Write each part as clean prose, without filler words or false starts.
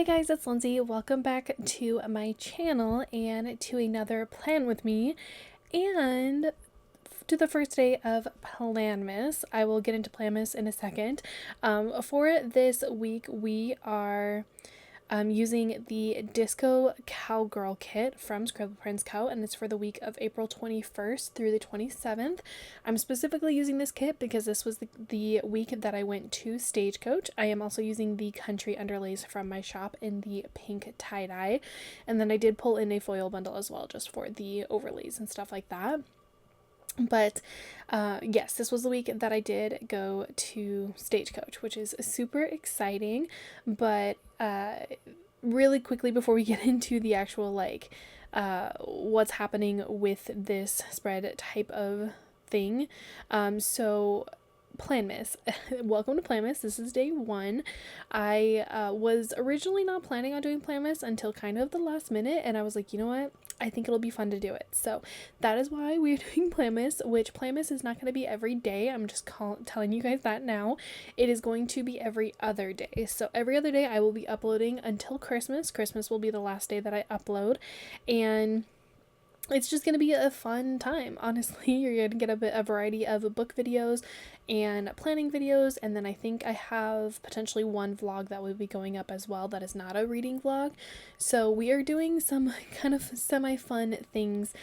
Hey guys, it's Lindsay. Welcome back to my channel and to another plan with me and to the first day of Planmas. I will get into Planmas in a second. For this week, we are using the Disco Cowgirl kit from Scribble Co. and it's for the week of April 21st through the 27th. I'm specifically using this kit because this was the week that I went to Stagecoach. I am also using the country underlays from my shop in the pink tie-dye, and then I did pull in a foil bundle as well just for the overlays and stuff like that. But yes, this was the week that I did go to Stagecoach, which is super exciting. But really quickly before we get into the actual what's happening with this spread type of thing, so Planmas. Welcome to Planmas. This is day one. I was originally not planning on doing Planmas until kind of the last minute, and I was like, you know what? I think it'll be fun to do it. So that is why we're doing Planmas, which Planmas is not going to be every day. I'm just telling you guys that now. It is going to be every other day. So every other day I will be uploading until Christmas. Christmas will be the last day that I upload, and it's just going to be a fun time. Honestly, you're going to get a variety of book videos and planning videos, and then I think I have potentially one vlog that will be going up as well that is not a reading vlog. So we are doing some kind of semi-fun things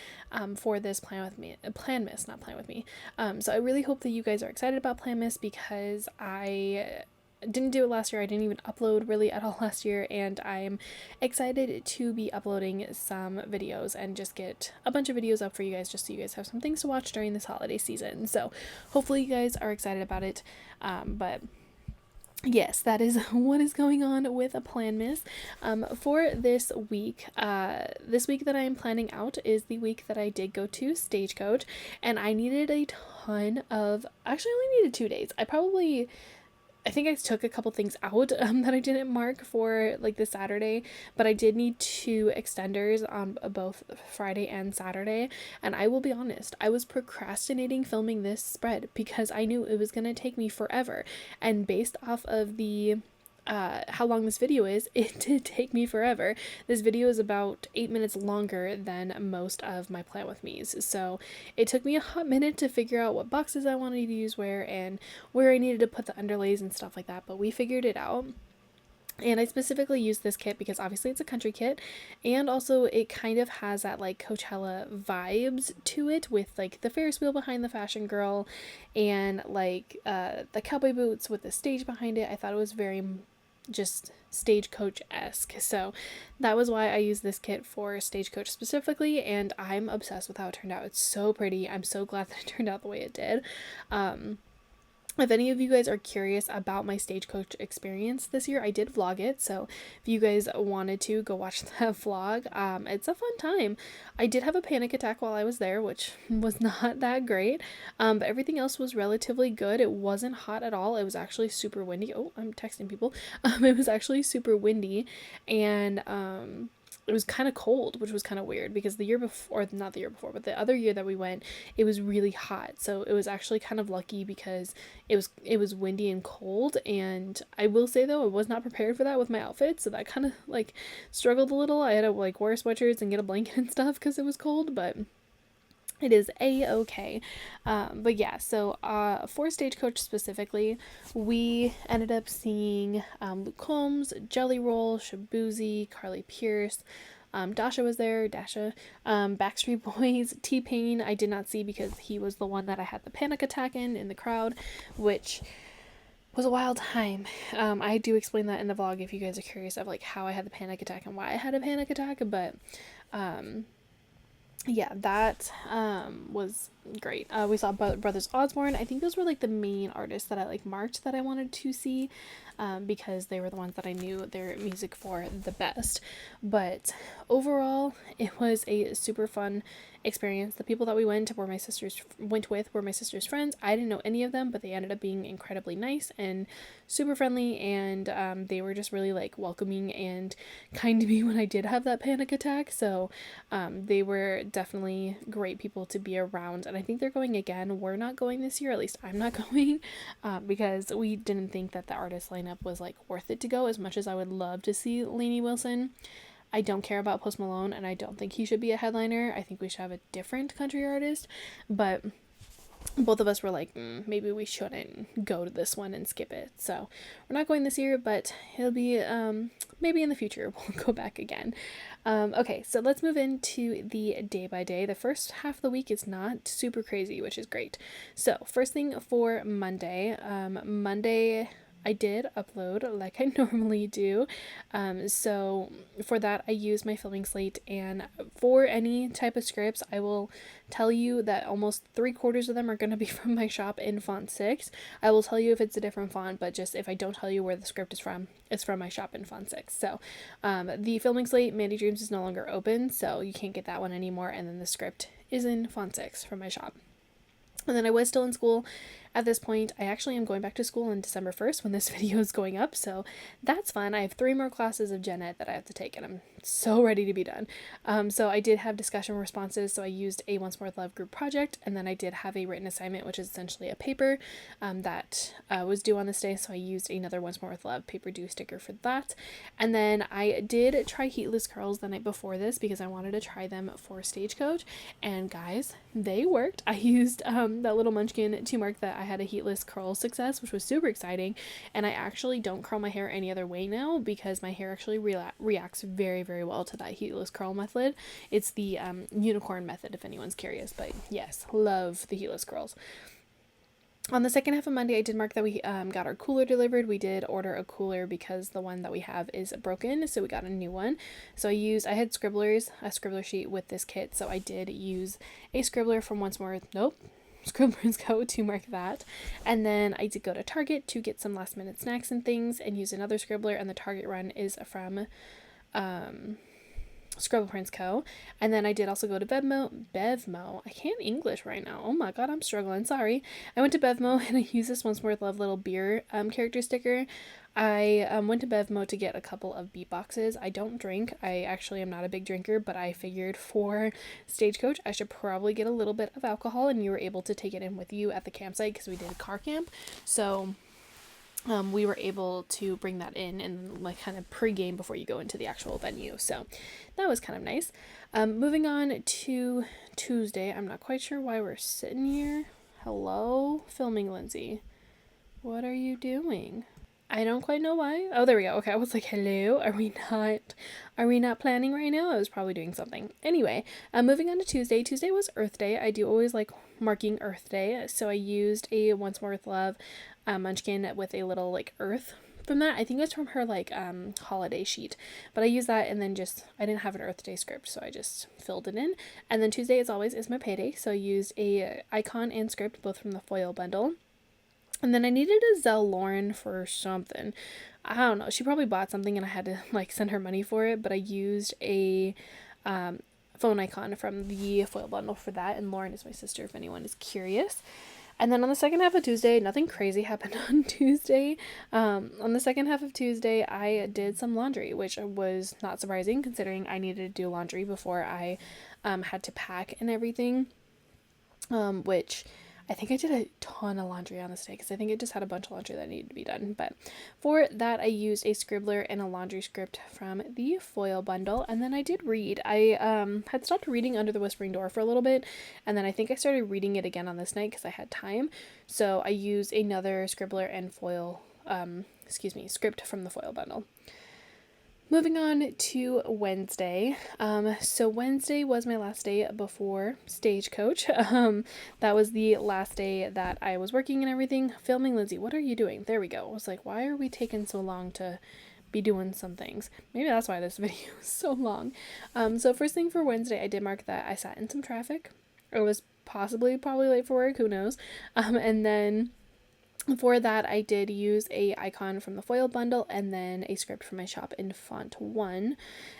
for this Planmas, not Plan With Me. So I really hope that you guys are excited about Planmas because I didn't do it last year. I didn't even upload really at all last year, and I'm excited to be uploading some videos and just get a bunch of videos up for you guys just so you guys have some things to watch during this holiday season. So hopefully you guys are excited about it. But yes, that is what is going on with a Planmas. For this week that I am planning out is the week that I did go to Stagecoach, and I needed a ton of, actually I only needed 2 days. I think I took a couple things out that I didn't mark for like the Saturday, but I did need 2 extenders on both Friday and Saturday. And I will be honest, I was procrastinating filming this spread because I knew it was going to take me forever. And based off of the how long this video is, it did take me forever. This video is about 8 minutes longer than most of my Plan With Me's, so it took me a hot minute to figure out what boxes I wanted to use where and where I needed to put the underlays and stuff like that, but we figured it out. And I specifically used this kit because obviously it's a country kit, and also it kind of has that like Coachella vibes to it with like the Ferris wheel behind the fashion girl and like the cowboy boots with the stage behind it. I thought it was very just Stagecoach-esque, so that was why I used this kit for Stagecoach specifically, and I'm obsessed with how it turned out. It's so pretty. I'm so glad that it turned out the way it did. If any of you guys are curious about my Stagecoach experience this year, I did vlog it, so if you guys wanted to, go watch that vlog. It's a fun time. I did have a panic attack while I was there, which was not that great, but everything else was relatively good. It wasn't hot at all. It was actually super windy. Oh, I'm texting people. It was actually super windy, and it was kind of cold, which was kind of weird because the year before, or not the year before, but the other year that we went, it was really hot. So it was actually kind of lucky because it was windy and cold. And I will say though, I was not prepared for that with my outfit, so that kind of like struggled a little. I had to like wear sweatshirts and get a blanket and stuff because it was cold, but it is a-okay. But yeah, so for Stagecoach specifically, we ended up seeing Luke Combs, Jelly Roll, Shabuzi, Carly Pierce, Dasha was there, Backstreet Boys, T-Pain I did not see because he was the one that I had the panic attack in the crowd, which was a wild time. I do explain that in the vlog if you guys are curious of like how I had the panic attack and why I had a panic attack, but yeah, that was great. We saw Brothers Osborne. I think those were like the main artists that I like marked that I wanted to see, because they were the ones that I knew their music for the best. But overall, it was a super fun experience. The people that we went with were my sister's friends. I didn't know any of them, but they ended up being incredibly nice and super friendly, and they were just really like welcoming and kind to me when I did have that panic attack. So they were definitely great people to be around, and I think they're going again. We're not going this year, at least I'm not going, because we didn't think that the artist lineup was like worth it to go as much as I would love to see Lainey Wilson. I don't care about Post Malone, and I don't think he should be a headliner. I think we should have a different country artist, but both of us were like, maybe we shouldn't go to this one and skip it. So we're not going this year, but it'll be maybe in the future we'll go back again. Okay, so let's move into the day by day. The first half of the week is not super crazy, which is great. So first thing for Monday, I did upload like I normally do. So for that, I use my filming slate, and for any type of scripts, I will tell you that almost 3/4 of them are going to be from my shop in font 6. I will tell you if it's a different font, but just if I don't tell you where the script is from, it's from my shop in font 6. So the filming slate, Mandy Dreams, is no longer open, so you can't get that one anymore, and then the script is in font 6 from my shop. And then I was still in school at this point. I actually am going back to school on December 1st when this video is going up, so that's fun. I have 3 more classes of Gen Ed that I have to take, and I'm so ready to be done. So I did have discussion responses, so I used a Once More with Love group project, and then I did have a written assignment, which is essentially a paper that was due on this day, so I used another Once More with Love paper due sticker for that. And then I did try heatless curls the night before this because I wanted to try them for Stagecoach, and guys, they worked. I used that little munchkin to mark that I had a heatless curl success, which was super exciting, and I actually don't curl my hair any other way now because my hair actually reacts very, very well to that heatless curl method. It's the unicorn method, if anyone's curious, but yes, love the heatless curls. On the second half of Monday, I did mark that we got our cooler delivered. We did order a cooler because the one that we have is broken, so we got a new one. So I had a scribbler sheet with this kit, so I did use a scribbler from Scribble Co. to mark that. And then I did go to Target to get some last minute snacks and things and use another scribbler, and the Target run is from Scribble Co. And then I did also go to Bevmo. I can't English right now. Oh my god, I'm struggling. Sorry. I went to Bevmo and I used this Once More with Love little beer character sticker. I went to Bevmo to get a couple of beat boxes. I don't drink. I actually am not a big drinker, but I figured for Stagecoach I should probably get a little bit of alcohol, and you were able to take it in with you at the campsite because we did a car camp. So we were able to bring that in and like kind of pre-game before you go into the actual venue. So that was kind of nice. Moving on to Tuesday. I'm not quite sure why we're sitting here. Hello, filming Lindsay. What are you doing? I don't quite know why. Oh, there we go. Okay, I was like, hello, are we not planning right now? I was probably doing something. Anyway, moving on to Tuesday. Tuesday was Earth Day. I do always like marking Earth Day, so I used a Once More with Love munchkin with a little like earth from that. I think it's from her like holiday sheet, but I used that, and then I didn't have an Earth Day script, so I just filled it in. And then Tuesday, as always, is my payday, so I used a icon and script both from the foil bundle. And then I needed to Zell Lauren for something. I don't know. She probably bought something and I had to like send her money for it. But I used a phone icon from the foil bundle for that. And Lauren is my sister, if anyone is curious. And then on the second half of Tuesday, nothing crazy happened on Tuesday. On the second half of Tuesday, I did some laundry, which was not surprising considering I needed to do laundry before I had to pack and everything. Which I think I did a ton of laundry on this day because I think it just had a bunch of laundry that needed to be done. But for that, I used a scribbler and a laundry script from the foil bundle. And then I did read. I had stopped reading Under the Whispering Door for a little bit. And then I think I started reading it again on this night because I had time. So I used another scribbler and script from the foil bundle. Moving on to Wednesday. So Wednesday was my last day before Stagecoach. That was the last day that I was working and everything. Filming Lindsay, what are you doing? There we go. I was like, why are we taking so long to be doing some things? Maybe that's why this video is so long. So first thing for Wednesday, I did mark that I sat in some traffic. I was probably late for work, who knows. And then For that, I did use a icon from the foil bundle and then a script from my shop in font 1.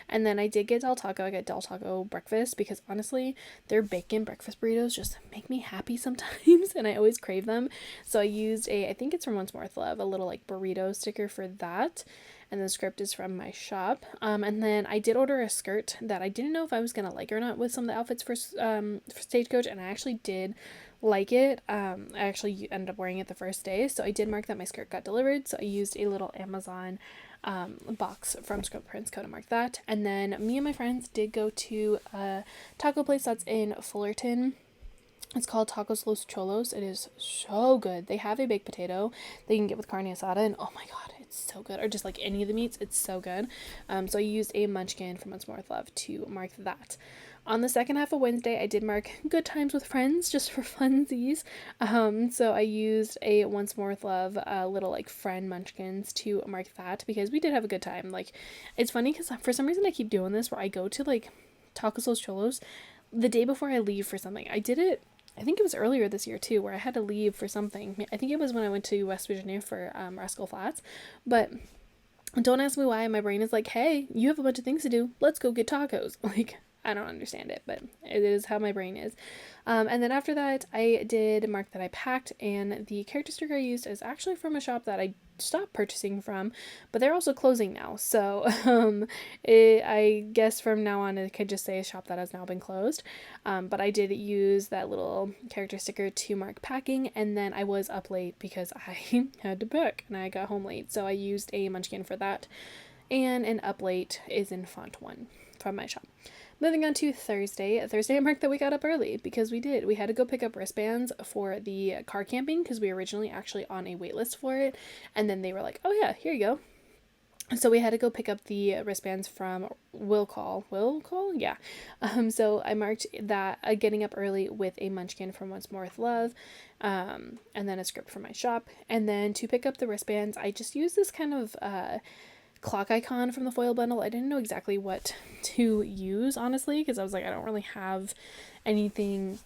And then I did get Del Taco. I got Del Taco breakfast because honestly, their bacon breakfast burritos just make me happy sometimes and I always crave them. So I used I think it's from Once More with Love, a little like burrito sticker for that. And the script is from my shop. And then I did order a skirt that I didn't know if I was going to like or not with some of the outfits for Stagecoach, and I actually did like it. I actually ended up wearing it the first day, so I did mark that my skirt got delivered. So I used a little Amazon box from Scribble to mark that. And then me and my friends did go to a taco place that's in Fullerton. It's called Tacos Los Cholos. It is so good. They have a baked potato that you can get with carne asada, and oh my god, it's so good. Or just like any of the meats, it's so good. So I used a munchkin from Once More with Love to mark that. On the second half of Wednesday, I did mark good times with friends just for funsies. So I used a Once More with Love little like friend munchkins to mark that because we did have a good time. Like, it's funny because for some reason I keep doing this where I go to like Tacos Los Cholos the day before I leave for something. I did it, I think it was earlier this year too, where I had to leave for something. I think it was when I went to West Virginia for Rascal Flats. But don't ask me why. My brain is like, hey, you have a bunch of things to do. Let's go get tacos. Like, I don't understand it, but it is how my brain is. And then after that, I did mark that I packed, and the character sticker I used is actually from a shop that I stopped purchasing from, but they're also closing now. So I guess from now on, it could just say a shop that has now been closed. But I did use that little character sticker to mark packing, and then I was up late because I had to pack and I got home late. So I used a munchkin for that, and an up late is in font 1 from my shop. Moving on to Thursday. Thursday I marked that we got up early because we did. We had to go pick up wristbands for the car camping because we were originally actually on a wait list for it. And then they were like, oh yeah, here you go. So we had to go pick up the wristbands from Will Call? Yeah. So I marked that getting up early with a munchkin from Once More with Love, and then a script from my shop. And then to pick up the wristbands, I just used this kind of clock icon from the foil bundle. I didn't know exactly what to use, honestly, because I was like, I don't really have anything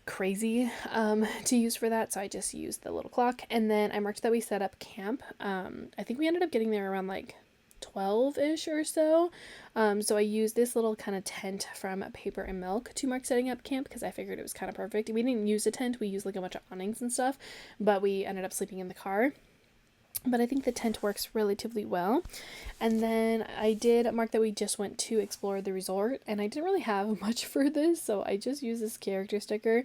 crazy to use for that, so I just used the little clock. And then I marked that we set up camp. I think we ended up getting there around like 12-ish or so. So I used this little kind of tent from Paper and Milk to mark setting up camp because I figured it was kind of perfect. We didn't use a tent, we used like a bunch of awnings and stuff, but we ended up sleeping in the car. But I think the tent works relatively well. And then I did mark that we just went to explore the resort, and I didn't really have much for this, so I just used this character sticker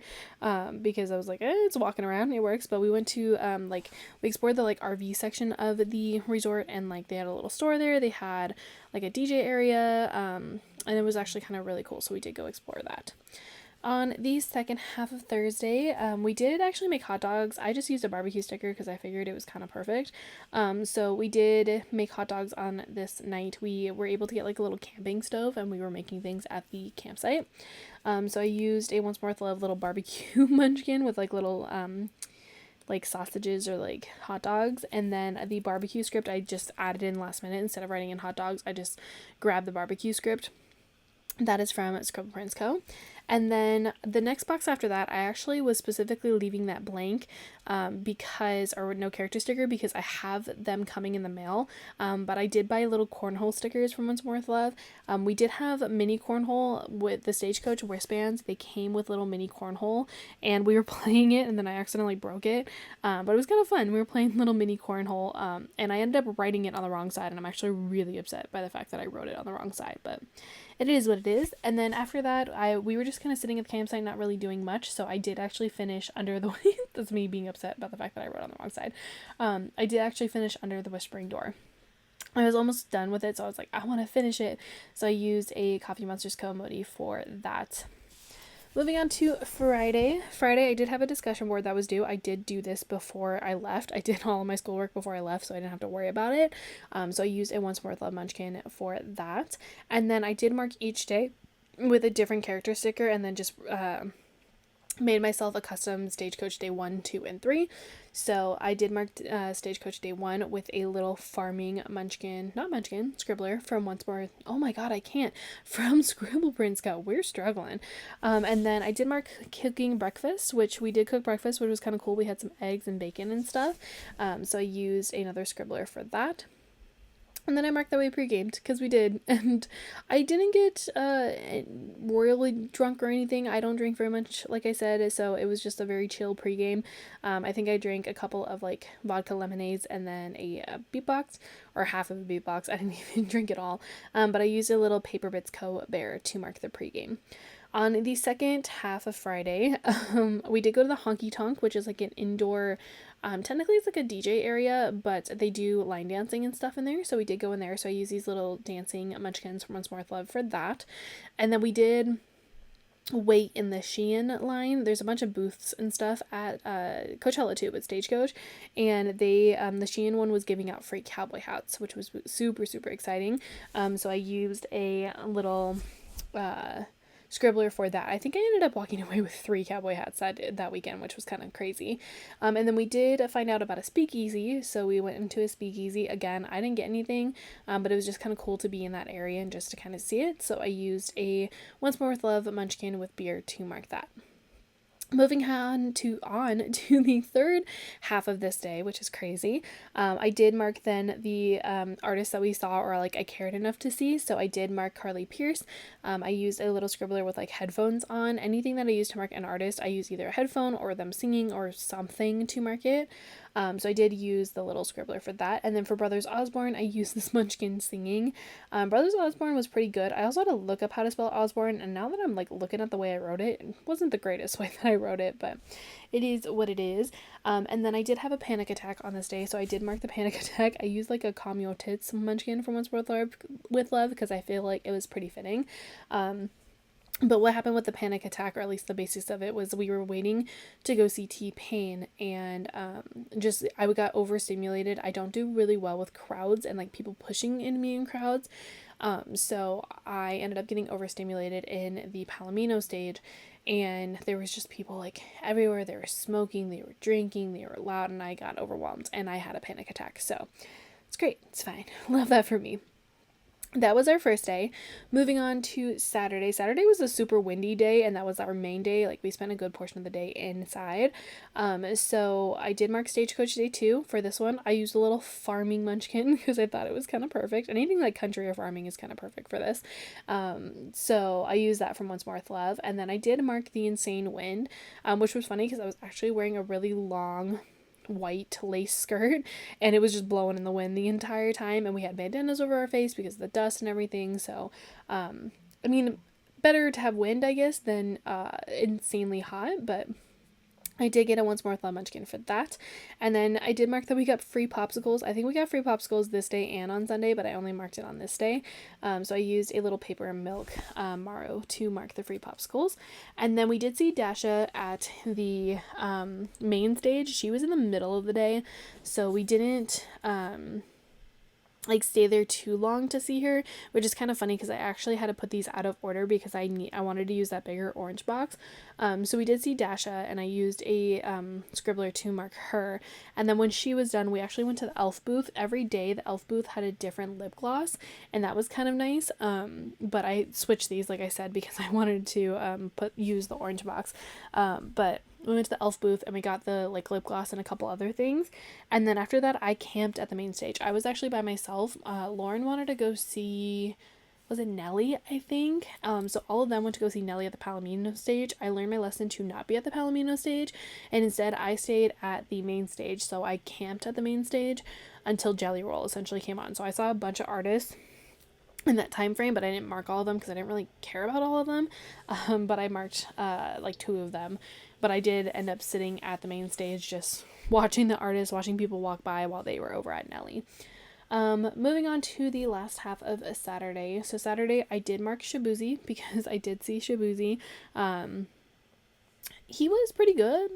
because I was like, it's walking around, it works. But we went to we explored the like RV section of the resort, and like they had a little store there, they had like a DJ area, and it was actually kind of really cool, so we did go explore that. On the second half of Thursday, we did actually make hot dogs. I just used a barbecue sticker because I figured it was kind of perfect. So we did make hot dogs on this night. We were able to get like a little camping stove, and we were making things at the campsite. So I used a Once More with Love little barbecue munchkin with like little like sausages or like hot dogs, and then the barbecue script I just added in last minute. Instead of writing in hot dogs, I just grabbed the barbecue script. That is from Scribble Co. And then the next box after that, I actually was specifically leaving that blank or no character sticker, because I have them coming in the mail. But I did buy little cornhole stickers from Once More with Love. We did have mini cornhole with the Stagecoach wristbands. They came with little mini cornhole, and we were playing it, and then I accidentally broke it. But it was kind of fun. We were playing little mini cornhole, and I ended up writing it on the wrong side, and I'm actually really upset by the fact that I wrote it on the wrong side, but it is what it is. And then after that, we were just kind of sitting at the campsite, not really doing much. So I did actually finish Under the that's me being upset about the fact that I wrote on the wrong side. I did actually finish Under the Whispering Door. I was almost done with it, so I was like, I want to finish it. So I used a Coffee Monsters Co. emoji for that. Moving on to Friday. Friday, I did have a discussion board that was due. I did do this before I left. I did all of my schoolwork before I left, so I didn't have to worry about it. So I used a Once More with Love munchkin for that. And then I did mark each day with a different character sticker, and then just made myself a custom Stagecoach Day 1, 2, and 3. So I did mark Stagecoach Day 1 with a little farming scribbler from Once More. Oh my god, I can't. From Scribble Print Scout. We're struggling. And then I did mark cooking breakfast, which we did cook breakfast, which was kind of cool. We had some eggs and bacon and stuff. So I used another scribbler for that. And then I marked that we pre-gamed, because we did, and I didn't get royally drunk or anything. I don't drink very much, like I said, so it was just a very chill pre-game. I think I drank a couple of, like, vodka lemonades and then a beatbox, or half of a beatbox. I didn't even drink it all, but I used a little Paper Bits Co. Bear to mark the pre-game. On the second half of Friday, we did go to the Honky Tonk, which is like an indoor, technically it's like a DJ area, but they do line dancing and stuff in there. So we did go in there. So I used these little dancing munchkins from Once More with Love for that. And then we did wait in the Shein line. There's a bunch of booths and stuff at Coachella too, but Stagecoach, and they the Shein one was giving out free cowboy hats, which was super exciting. So I used a little scribbler for that. I think I ended up walking away with 3 cowboy hats that weekend, which was kind of crazy. And then we did find out about a speakeasy, so we went into a speakeasy. Again, I didn't get anything, but it was just kind of cool to be in that area and just to kind of see it. So I used a Once More with Love munchkin with beer to mark that. Moving on to the third half of this day, which is crazy. I did mark then the artists that we saw, or like I cared enough to see. So I did mark Carly Pierce. I used a little scribbler with like headphones on. Anything that I used to mark an artist, I use either a headphone or them singing or something to mark it. So I did use the little scribbler for that. And then for Brothers Osborne, I used this munchkin singing. Brothers Osborne was pretty good. I also had to look up how to spell Osborne, and now that I'm like looking at the way I wrote it, it wasn't the greatest way that I wrote it, but it is what it is. And then I did have a panic attack on this day, so I did mark the panic attack. I used like a Calm Your Tits munchkin from Once More with Love because I feel like it was pretty fitting. But what happened with the panic attack, or at least the basis of it, was we were waiting to go see T-Pain, and I got overstimulated. I don't do really well with crowds and like people pushing into me in crowds. So I ended up getting overstimulated in the Palomino stage, and there was just people like everywhere. They were smoking, they were drinking, they were loud, and I got overwhelmed and I had a panic attack. So it's great. It's fine. Love that for me. That was our first day. Moving on to Saturday. Saturday was a super windy day, and that was our main day. Like, we spent a good portion of the day inside. So I did mark Stagecoach Day 2 for this one. I used a little farming munchkin because I thought it was kind of perfect. Anything like country or farming is kind of perfect for this. So I used that from Once More with Love. And then I did mark the Insane Wind, which was funny because I was actually wearing a really long white lace skirt, and it was just blowing in the wind the entire time, and we had bandanas over our face because of the dust and everything. So I mean, better to have wind, I guess, than insanely hot, but I did get a Once More with Love munchkin for that. And then I did mark that we got free popsicles. I think we got free popsicles this day and on Sunday, but I only marked it on this day. So I used a little paper and milk Maro to mark the free popsicles. And then we did see Dasha at the main stage. She was in the middle of the day, so we didn't like stay there too long to see her, which is kind of funny because I actually had to put these out of order because I wanted to use that bigger orange box. So we did see Dasha, and I used a scribbler to mark her. And then when she was done, we actually went to the e.l.f. booth. Every day the e.l.f. booth had a different lip gloss, and that was kind of nice. But I switched these, like I said, because I wanted to use the orange box. But we went to the e.l.f. booth and we got the like lip gloss and a couple other things. And then after that, I camped at the main stage. I was actually by myself. Lauren wanted to go see, was it Nelly, I think? So all of them went to go see Nelly at the Palomino stage. I learned my lesson to not be at the Palomino stage, and instead I stayed at the main stage. So I camped at the main stage until Jelly Roll essentially came on. So I saw a bunch of artists in that time frame, but I didn't mark all of them because I didn't really care about all of them. But I marked like 2 of them. But I did end up sitting at the main stage just watching the artists, watching people walk by while they were over at Nelly. Moving on to the last half of a Saturday. So Saturday I did mark Shabuzi because I did see Shabuzi. He was pretty good.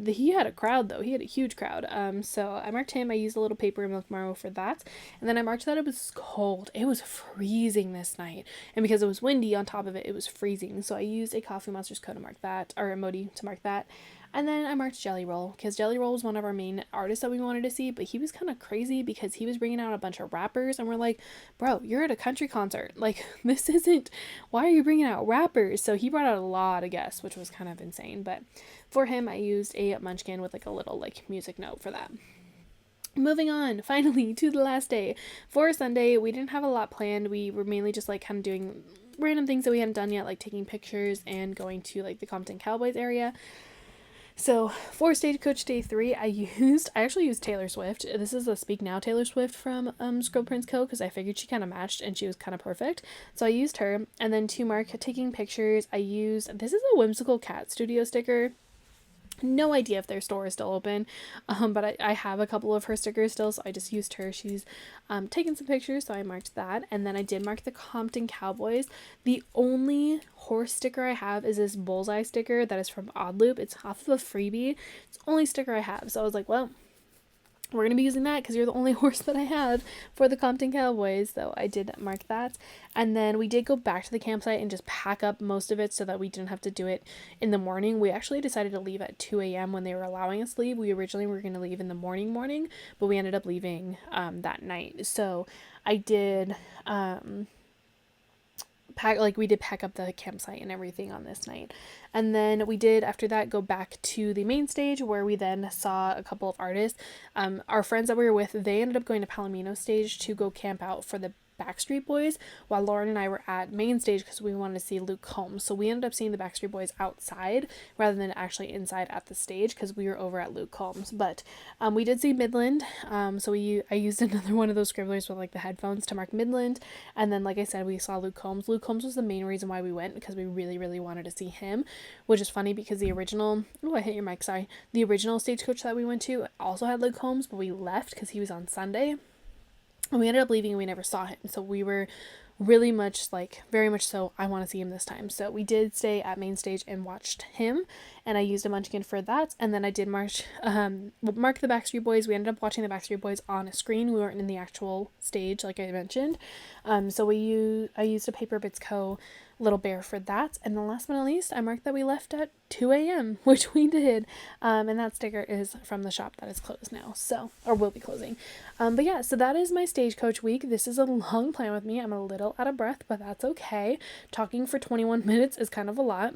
He had a crowd though. He had a huge crowd. So I marked him. I used a little paper and milk marrow for that, and then I marked that it was cold. It was freezing this night, and because it was windy on top of it, it was freezing. So I used a Coffee Monster's code to mark that, or emoji to mark that. And then I marked Jelly Roll because Jelly Roll was one of our main artists that we wanted to see, but he was kind of crazy because he was bringing out a bunch of rappers, and we're like, bro, you're at a country concert. Like, this isn't, why are you bringing out rappers? So he brought out a lot of guests, which was kind of insane. But for him, I used a munchkin with like a little like music note for that. Moving on, finally, to the last day. For Sunday, we didn't have a lot planned. We were mainly just like kind of doing random things that we hadn't done yet, like taking pictures and going to like the Compton Cowboys area. So for Stagecoach Day 3, I actually used Taylor Swift. This is a Speak Now Taylor Swift from Scribble Prince Co. because I figured she kind of matched and she was kind of perfect. So I used her. And then to mark taking pictures, I used, this is a Whimsical Cat Studio sticker. No idea if their store is still open, but I have a couple of her stickers still, so I just used her. She's taken some pictures, so I marked that. And then I did mark the Compton Cowboys. The only horse sticker I have is this bullseye sticker that is from Odd Loop. It's off of a freebie. It's the only sticker I have, so I was like, well, we're going to be using that because you're the only horse that I have for the Compton Cowboys. So I did mark that. And then we did go back to the campsite and just pack up most of it so that we didn't have to do it in the morning. We actually decided to leave at 2 a.m. when they were allowing us to leave. We originally were going to leave in the morning, but we ended up leaving that night. So I did we did pack up the campsite and everything on this night. And then we did after that go back to the main stage where we then saw a couple of artists. Our friends that we were with, they ended up going to Palomino stage to go camp out for the Backstreet Boys, while Lauren and I were at main stage because we wanted to see Luke Combs. So we ended up seeing the Backstreet Boys outside rather than actually inside at the stage because we were over at Luke Combs. But we did see Midland. So I used another one of those scribblers with like the headphones to mark Midland. And then, like I said, we saw Luke Combs. Luke Combs was the main reason why we went because we really, really wanted to see him, which is funny because the original, oh, I hit your mic, sorry. The original Stagecoach that we went to also had Luke Combs, but we left because he was on Sunday. And we ended up leaving and we never saw him. So we were really much like, very much so, I want to see him this time. So we did stay at main stage and watched him. And I used a munchkin for that. And then I did mark the Backstreet Boys. We ended up watching the Backstreet Boys on a screen. We weren't in the actual stage, like I mentioned. So I used a Paper Bits Co. Little bear for that. And then last but not least, I marked that we left at 2 a.m., which we did. And that sticker is from the shop that is closed now, so, or will be closing. But yeah, so that is my Stagecoach week. This is a long plan with me. I'm a little out of breath, but that's okay. Talking for 21 minutes is kind of a lot.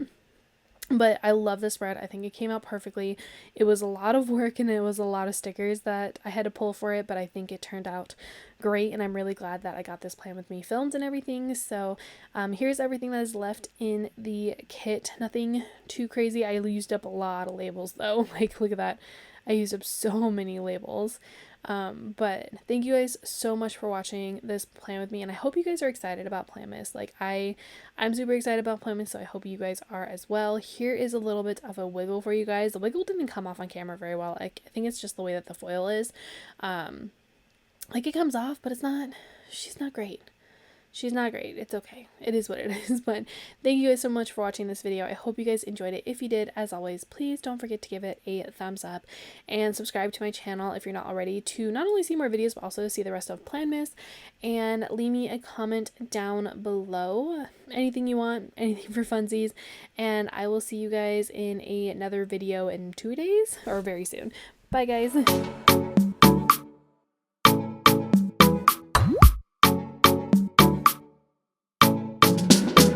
But I love this spread. I think it came out perfectly. It was a lot of work and it was a lot of stickers that I had to pull for it, but I think it turned out great and I'm really glad that I got this plan with me filmed and everything. So here's everything that is left in the kit. Nothing too crazy. I used up a lot of labels though. Like, look at that. I used up so many labels. But thank you guys so much for watching this plan with me, and I hope you guys are excited about Planmas. Like, I'm super excited about Planmas, so I hope you guys are as well. Here is a little bit of a wiggle for you guys. The wiggle didn't come off on camera very well. I think it's just the way that the foil is. Like, it comes off, but she's not great. She's not great. It's okay. It is what it is. But thank you guys so much for watching this video. I hope you guys enjoyed it. If you did, as always, please don't forget to give it a thumbs up and subscribe to my channel if you're not already, to not only see more videos, but also to see the rest of Planmas. And leave me a comment down below. Anything you want, anything for funsies. And I will see you guys in another video in 2 days or very soon. Bye, guys.